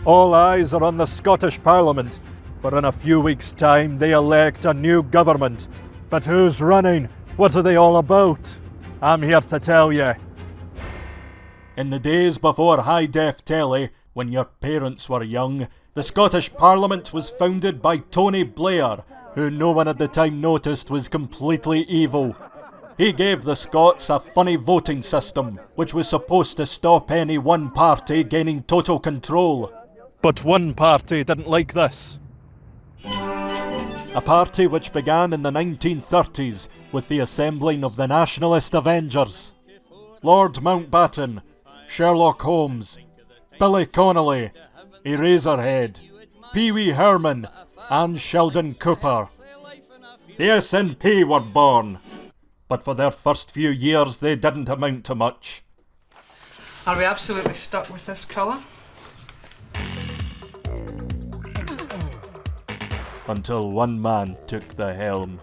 All eyes are on the Scottish Parliament, for in a few weeks' time they elect a new government. But who's running? What are they all about? I'm here to tell you. In the days before high-def telly, when your parents were young, the Scottish Parliament was founded by Tony Blair, who no one at the time noticed was completely evil. He gave the Scots a funny voting system, which was supposed to stop any one party gaining total control. But one party didn't like this. A party which began in the 1930s with the assembling of the Nationalist Avengers. Lord Mountbatten, Sherlock Holmes, Billy Connolly, Eraserhead, Pee Wee Herman, and Sheldon Cooper. The SNP were born, but for their first few years they didn't amount to much. Are we absolutely stuck with this colour? Until one man took the helm.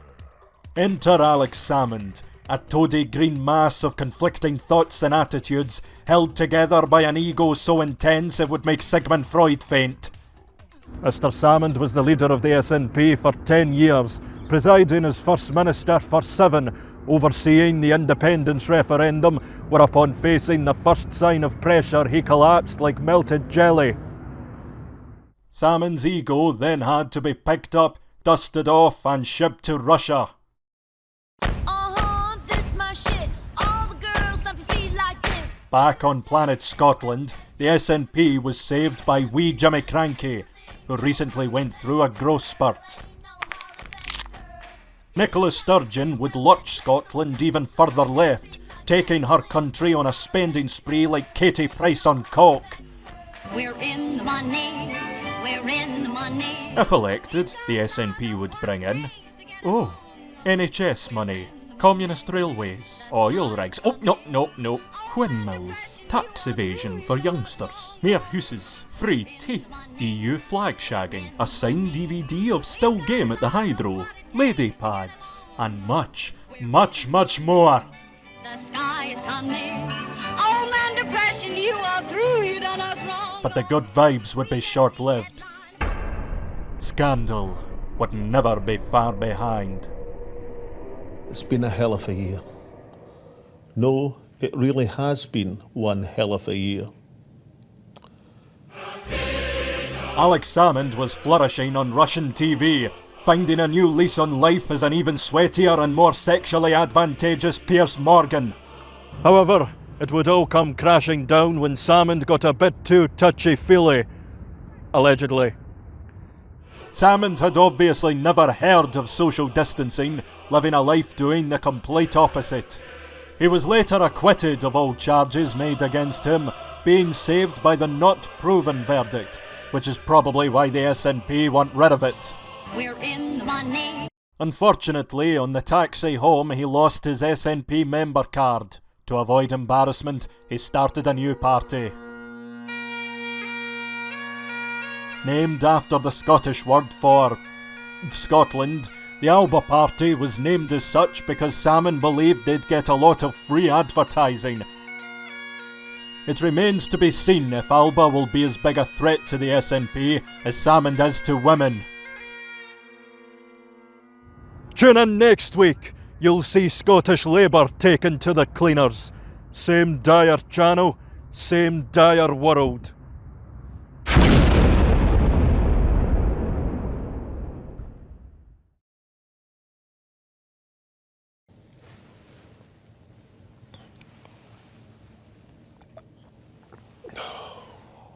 Enter Alex Salmond, a toady green mass of conflicting thoughts and attitudes, held together by an ego so intense it would make Sigmund Freud faint. Mr. Salmond was the leader of the SNP for 10 years, presiding as First Minister for 7, overseeing the independence referendum, whereupon facing the first sign of pressure he collapsed like melted jelly. Salmond's ego then had to be picked up, dusted off and shipped to Russia. This my shit. All the girls stomp your feet like this. Back on planet Scotland, the SNP was saved by wee Jimmy Cranky, who recently went through a growth spurt. Nicola Sturgeon would lurch Scotland even further left, taking her country on a spending spree like Katie Price on coke. We're in the money. We're in the money. If elected, the SNP would bring in, NHS money, communist railways, oil rigs, no, windmills, tax evasion for youngsters, mayor houses, free teeth, EU flag shagging, a signed DVD of Still Game at the Hydro, lady pads, and much, much, much more. The sky is sunny. Oh man, depression, you are through. You done us wrong. But the good vibes would be short-lived. Scandal would never be far behind. It's been a hell of a year. No, it really has been one hell of a year. Alex Salmond was flourishing on Russian TV, finding a new lease on life as an even sweatier and more sexually advantageous Piers Morgan. However, it would all come crashing down when Salmond got a bit too touchy-feely. Allegedly. Salmond had obviously never heard of social distancing, living a life doing the complete opposite. He was later acquitted of all charges made against him, being saved by the not proven verdict, which is probably why the SNP want rid of it. We're in the money. Unfortunately, on the taxi home he lost his SNP member card. To avoid embarrassment, he started a new party. Named after the Scottish word for Scotland, the Alba party was named as such because Salmond believed they'd get a lot of free advertising. It remains to be seen if Alba will be as big a threat to the SNP as Salmond is to women. Tune in next week. You'll see Scottish Labour taken to the cleaners. Same dire channel, same dire world.